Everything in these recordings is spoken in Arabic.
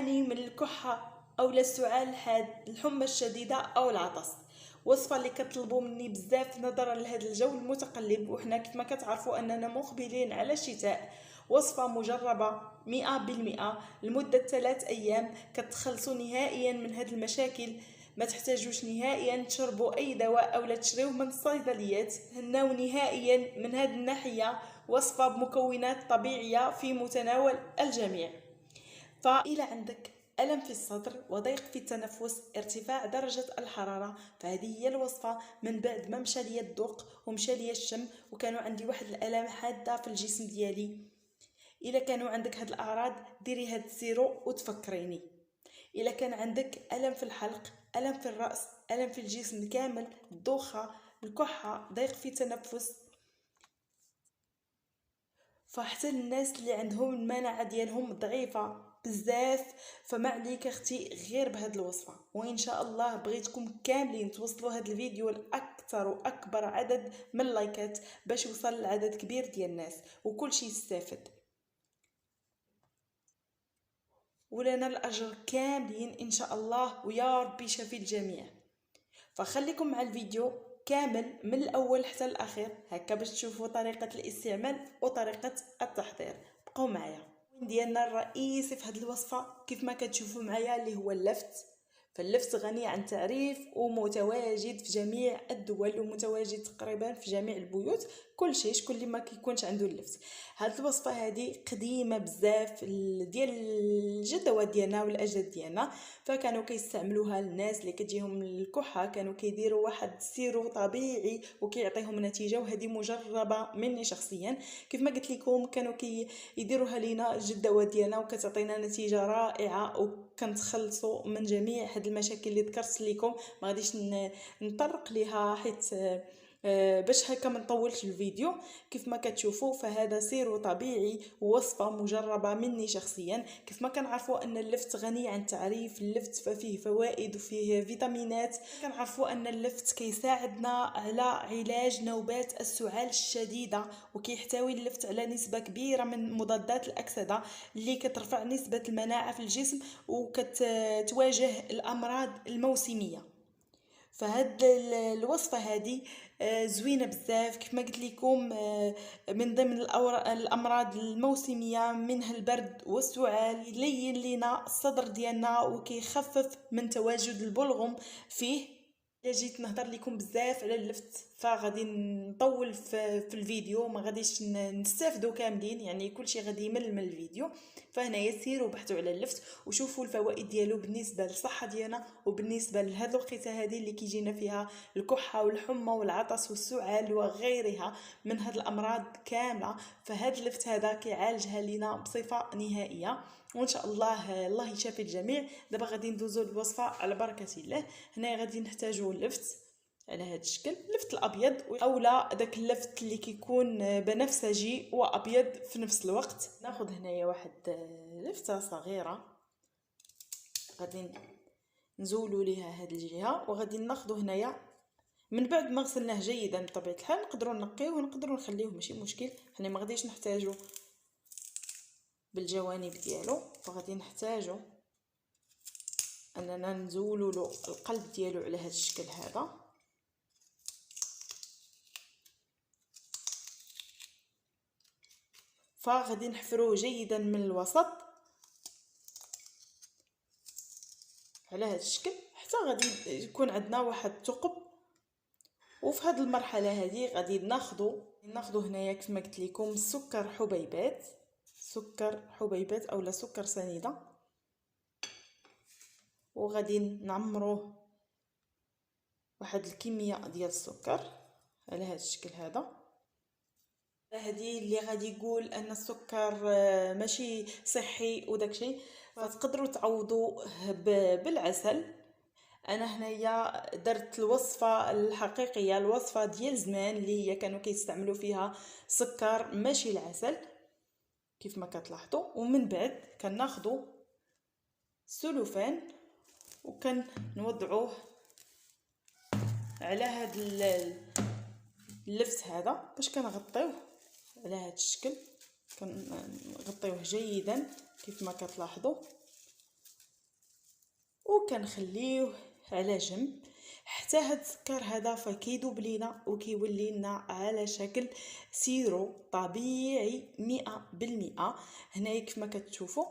تعاني من الكحة أو السعال الحاد، الحمى الشديدة أو العطس. وصفة اللي كطلبوا مني بزاف نظرا لهذا الجو المتقلب، وحنا كيف ما كتعرفوا أننا مقبلين على الشتاء. وصفة مجربة 100% لمدة 3 أيام، كتخلصوا نهائيا من هذه المشاكل. ما تحتاجوش نهائيا تشربوا اي دواء او لا تشريوه من الصيدليات. هناو نهائيا من هذه الناحيه، وصفه بمكونات طبيعيه في متناول الجميع. فإذا عندك ألم في الصدر وضيق في التنفس، ارتفاع درجة الحرارة، فهذه هي الوصفة. من بعد ما مشى ليا الذوق ومشى ليا الشم وكانوا عندي واحد الآلام حادة في الجسم ديالي، إلا كانوا عندك هاد الأعراض ديري هاد السيرو وتفكريني. إلا كان عندك ألم في الحلق، ألم في الرأس، ألم في الجسم كامل، دوخة، الكحة، ضيق في التنفس، فحتى الناس اللي عندهم المناعة ديالهم ضعيفة بزاف، فما عليك اختي غير بهاد الوصفة. وان شاء الله بغيتكم كاملين توصلوا هاد الفيديو لاكثر واكبر عدد من اللايكات باش يوصل لعدد كبير ديال الناس وكل شيء يستافد، ولنا الاجر كاملين ان شاء الله، ويا ربي شافي الجميع. فخليكم مع الفيديو كامل من الاول حتى الاخير هكا باش تشوفوا طريقه الاستعمال وطريقه التحضير. بقوا معايا. ديالنا الرئيسي في هذه الوصفه كيف ما كتشوفوا معايا اللي هو اللفت. فاللفت غني عن تعريف ومتواجد في جميع الدول ومتواجد تقريبا في جميع البيوت. كل شيء شكون اللي ما كيكونش عنده اللفت. هذه الوصفه هذه قديمه بزاف ديال الجدوات ديالنا والاجداد ديالنا، فكانوا كيستعملوها الناس اللي كتجيهم الكحه، كانوا كيديروا واحد السيرو طبيعي وكيعطيهم نتيجه. وهذه مجربه مني شخصيا، كيف ما قلت لكم كانوا كيديروها لينا الجدوات ديالنا وكتعطينا نتيجه رائعه، وكنتخلصوا من جميع هاد المشاكل اللي ذكرت لكم. ما غاديش نطرق ليها حيت باش هكا ما نطولش الفيديو. كيف ما كتشوفوا فهذا سيرو طبيعي ووصفه مجربه مني شخصيا. كيف ما كنعرفوا ان اللفت غني عن تعريف، اللفت ففيه فوائد وفيه فيتامينات. كنعرفوا ان اللفت كيساعدنا على علاج نوبات السعال الشديده، وكيحتوي اللفت على نسبه كبيره من مضادات الاكسده اللي كترفع نسبه المناعه في الجسم وكتواجه الامراض الموسميه. فهاد الوصفه هذه زوينه بزاف. كيف ما قلت لكم من ضمن الامراض الموسميه منها البرد والسعال، يلين لينا الصدر ديالنا وكيخفف من تواجد البلغم فيه. جيت نهضر لكم بزاف على اللفت فغادي نطول في الفيديو، ما غاديش نستافدوا كاملين، يعني كلشي غادي يمل من الفيديو. فهنايا سيروا بحثوا على اللفت وشوفوا الفوائد ديالو بالنسبه للصحه ديالنا وبالنسبه لهاد الوقيته هذه اللي كيجينا فيها الكحه والحمى والعطس والسعال وغيرها من هاد الامراض كامله. فهاد اللفت هذا كيعالجها لينا بصفه نهائيه، وان شاء الله الله يشافي الجميع. دابا غادي ندوزو للوصفه على بركه الله. هنا غادي نحتاجوا اللفت على هذا الشكل، اللفت الابيض اولا داك اللفت اللي كيكون بنفسجي وابيض في نفس الوقت. ناخذ هنايا واحد لفته صغيره، غادي نزولوا ليها هذه الجهه، وغادي ناخذ هنايا من بعد ما غسلناه جيدا بطبيعه الحال نقدروا نقيوه ونقدروا نخليوه ماشي مشكل. حنا ما غاديش نحتاجوا بالجوانب ديالو، فغادي نحتاجوا اننا نزولوا له القلب ديالو على هذا الشكل هذا. فغادي نحفروه جيدا من الوسط على هذا الشكل حتى غادي يكون عندنا واحد الثقب. وفي هذه المرحله هذه غادي ناخذ هنايا كما قلت لكم سكر حبيبات، سكر حبيبات اولا سكر سنيده، وغادي نعمروه واحد الكميه ديال السكر على هذا الشكل هذا. هذه اللي غادي يقول ان السكر ماشي صحي وداكشي، فتقدروا تعوضوه بالعسل. انا هنايا درت الوصفه الحقيقيه، الوصفه ديال زمان اللي هي كانوا كيستعملوا فيها سكر ماشي العسل كيف ما كتلاحظوا. ومن بعد كناخذوا السلوفان وكنوضعوه على هذا اللفت هذا باش كنغطيوه على هذا الشكل. كنغطيوه جيدا كيف ما كتلاحظوا. وكنخليوه على جنب حتى هاد السكر هذا فكيذوب لينا وكيولي لنا على شكل سيرو طبيعي 100%. هنايا كما كتشوفوا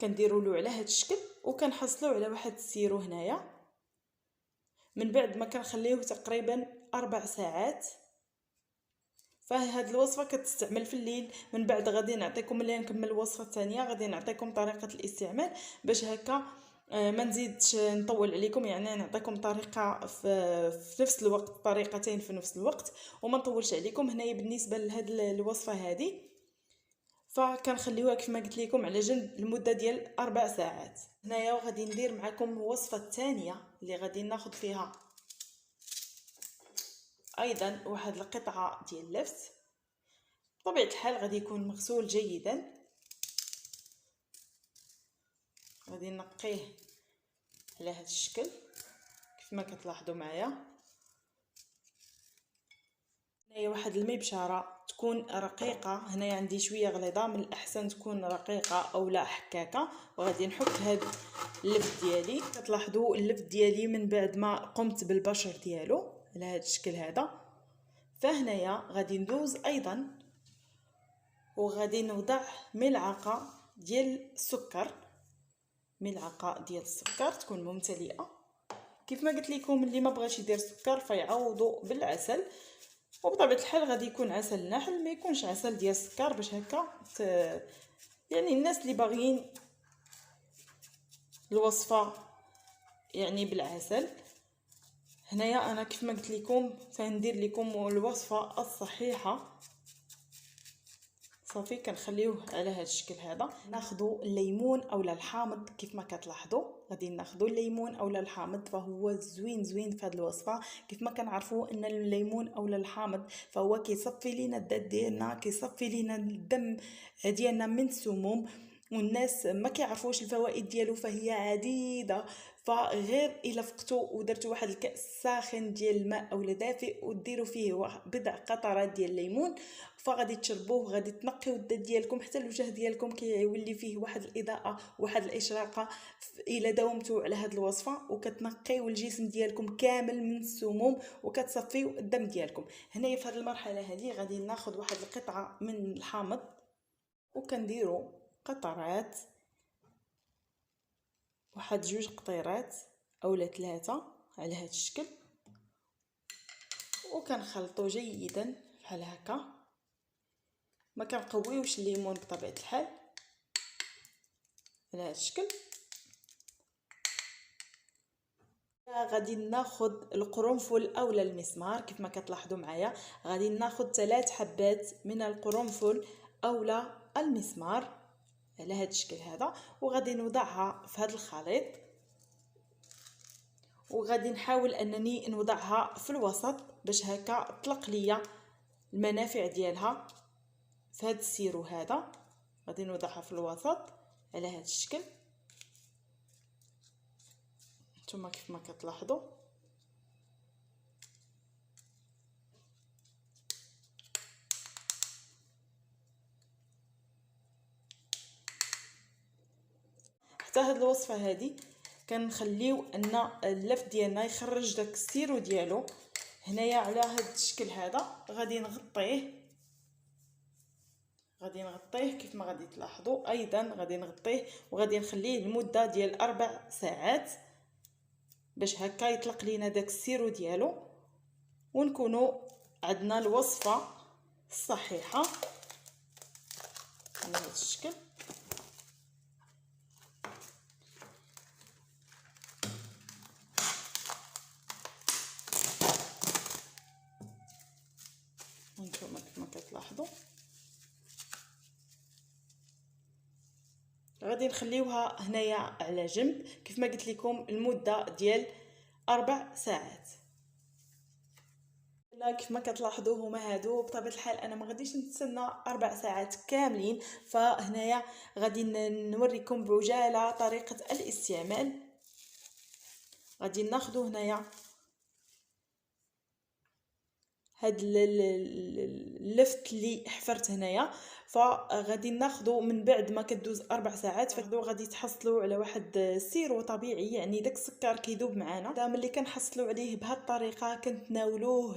كنديروا له على هاد الشكل وكنحصلوا على واحد السيرو هنايا. من بعد ما كنخليوه تقريبا 4 ساعات. فهاد الوصفه كتستعمل في الليل. من بعد غادي نعطيكم ملي نكمل الوصفه الثانيه غادي نعطيكم طريقه الاستعمال باش هكا ما نزيدش نطول عليكم، يعني نعطيكم طريقه في نفس الوقت، طريقتين في نفس الوقت وما نطولش عليكم. هنايا بالنسبه لهاد الوصفه هذه فكنخليوها كما قلت لكم على جنب لمده ديال 4 ساعات. هنايا غادي ندير معكم الوصفه الثانيه اللي غادي ناخذ فيها ايضا واحد القطعه ديال اللفت. بطبيعه الحال غادي يكون مغسول جيدا. غادي نقيه على هذا الشكل كيف ما كتلاحظوا معايا. هنايا واحد المبشره تكون رقيقه، هنايا عندي شويه غليظه، من الاحسن تكون رقيقه او لا حكاكه. وغادي نحك هذا اللفت ديالي. كتلاحظوا اللفت ديالي من بعد ما قمت بالبشر ديالو على هذا الشكل هذا. فهنايا غادي ندوز ايضا وغادي نوضع ملعقه ديال السكر، ملعقه ديال السكر تكون ممتلئه. كيف ما قلت لكم اللي ما بغاش يدير سكر فيعوضوا بالعسل، وبطبيعه الحال غادي يكون عسل نحل ما يكونش عسل ديال السكر باش هكا يعني الناس اللي باغيين الوصفه يعني بالعسل. هنايا انا كيف ما قلت لكم فندير لكم الوصفه الصحيحه. صافي كنخليوه على هذا الشكل هذا. ناخذوا الليمون اولا الحامض كيف ما كتلاحظوا، غادي ناخذوا الليمون اولا الحامض فهو زوين في هذه الوصفه. كيف ما كنعرفوا ان الليمون اولا الحامض فهو كيصفي لينا الذات ديالنا، كيصفي لينا الدم ديالنا من السموم، والناس ما كيعرفوش الفوائد ديالو فهي عديده. فغير الا فقتوا ودرتوا واحد الكاس ساخن ديال الماء اولا دافئ وديروا فيه بضع قطرات ديال الليمون فغادي تشربوه، غادي تنقيو الذات ديالكم حتى الوجه ديالكم كيولي فيه واحد الاضاءه واحد الاشراقه. الا داومتوا على هذه الوصفه وكتنقيو الجسم ديالكم كامل من السموم وكتصفيو الدم ديالكم. هنايا في هذه المرحله هذه غادي ناخذ واحد القطعه من الحامض وكنديروا قطرات، واحد 2 قطيرات اولا 3 على هذا الشكل، وكنخلطوا جيدا بحال هكا. ما كنقويوش الليمون بطبيعه الحال على هذا الشكل. غادي ناخذ القرنفل اولا المسمار كيف ما كتلاحظوا معايا. غادي ناخذ 3 حبات من القرنفل اولا المسمار على هذا الشكل هذا، وغادي نوضعها في هذا الخليط. وغادي نحاول انني نوضعها في الوسط باش هكا تطلق ليا المنافع ديالها في هذا السيرو هذا. غادي نوضعها في الوسط على هذا الشكل نتوما كيف ما كتلاحظوا. حتى هاد الوصفه هذه كنخليو ان اللف ديالنا يخرج داك السيرو ديالو. هنايا على هاد الشكل هذا غادي نغطيه كيف ما غادي تلاحظوا. ايضا غادي نغطيه وغادي نخليه لمده ديال 4 ساعات باش هكا يطلق لينا داك السيرو ديالو ونكونوا عندنا الوصفه الصحيحه على هذا الشكل. هانتوما كيف ما كتلاحظوا غادي نخليوها هنايا على جنب كيف ما قلت لكم المده ديال 4 ساعات. كيف ما كتلاحظوا هما هادو بطبيعه الحال انا ما غاديش نتسنى 4 ساعات كاملين. فهنايا غادي نوريكم بعجاله طريقه الاستعمال. غادي ناخذوا هنايا هاد اللفت اللي حفرت هنايا فغادي ناخذوا من بعد ما كدوز 4 ساعات غادي تحصلوا على واحد السيرو طبيعي، يعني داك السكر كيذوب معنا. دا ملي كنحصلوا عليه بهذه الطريقه كنتناولوه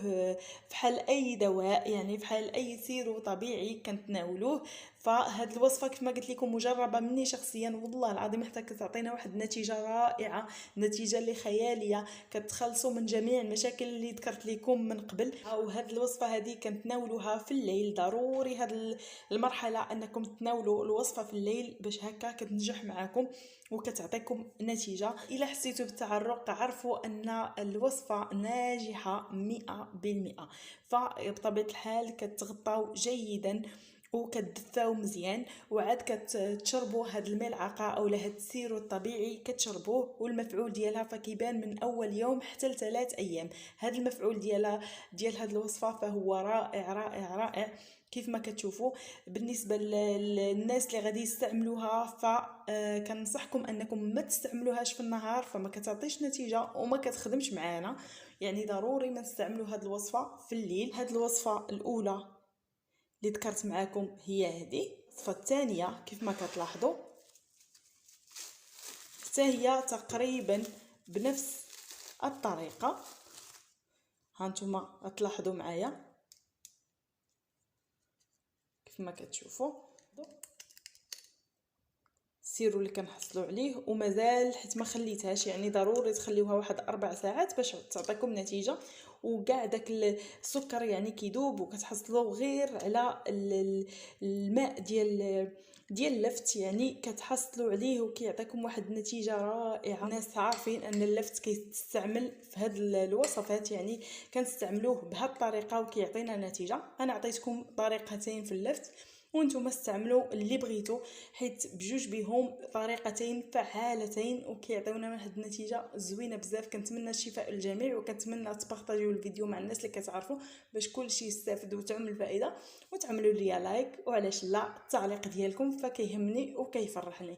فحال اي دواء، يعني فحال اي سيرو طبيعي كنتناولوه. فهاد الوصفه كما قلت لكم مجربه مني شخصيا، والله العظيم حتى كتعطينا واحد النتيجه رائعه، نتيجه اللي خياليه، كتخلصوا من جميع المشاكل اللي ذكرت لكم من قبل. او هاد الوصفه هذه كنتناولوها في الليل، ضروري هاد المرحله انكم تناولوا الوصفه في الليل باش هكا كتنجح معكم وكتعطيكم نتيجه. الا حسيتوا بالتعرق عرفوا ان الوصفه ناجحه 100%. فبطبيعه الحال كتغطاو جيدا وكتدفاو مزيان، وعاد كتشربوا هاد الملعقه اولا هاد السيرو الطبيعي كتشربوه، والمفعول ديالها فكيبان من اول يوم حتى ل3 ايام. هاد المفعول ديال هاد الوصفه فهو رائع رائع رائع كيف ما كتشوفوا. بالنسبه للناس اللي غادي يستعملوها فكنصحكم انكم ما تستعملوهاش في النهار، فما كتعطيش نتيجه وما كتخدمش معانا، يعني ضروري ما نستعملوا هاد الوصفه في الليل. هاد الوصفه الاولى اللي ذكرت معكم هي هذه. الوصفه الثانيه كيف ما كتلاحظوا حتى هي تقريبا بنفس الطريقه، هانتوما غتلاحظوا معايا كيف ما كتشوفوا السيرو اللي كنحصلوا عليه ومازال حيت ما خليتهاش، يعني ضروري تخليوها واحد 4 ساعات باش تعطيكم نتيجه. وكاع داك السكر يعني كيذوب، وكتحصلوا غير على الماء ديال اللفت، يعني كتحصلوا عليه وكيعطيكم واحد النتيجه رائعه. الناس عارفين ان اللفت كيستعمل في هاد الوصفات، يعني كنستعملوه بهاد الطريقه وكيعطينا نتيجه. انا عطيتكم طريقتين في اللفت وانتم استعملوا اللي بغيتو، حيت بجوج بهم طريقتين فعالتين وكيعطيونا واحد النتيجه زوينه بزاف. كنتمنى الشفاء للجميع، وكنتمنى تبارطاجيو الفيديو مع الناس اللي كتعرفوا باش كلشي يستافد وتعمل فائده، وتعملوا لي لايك، وعلاش لا التعليق ديالكم فكيهمني وكيفرحني.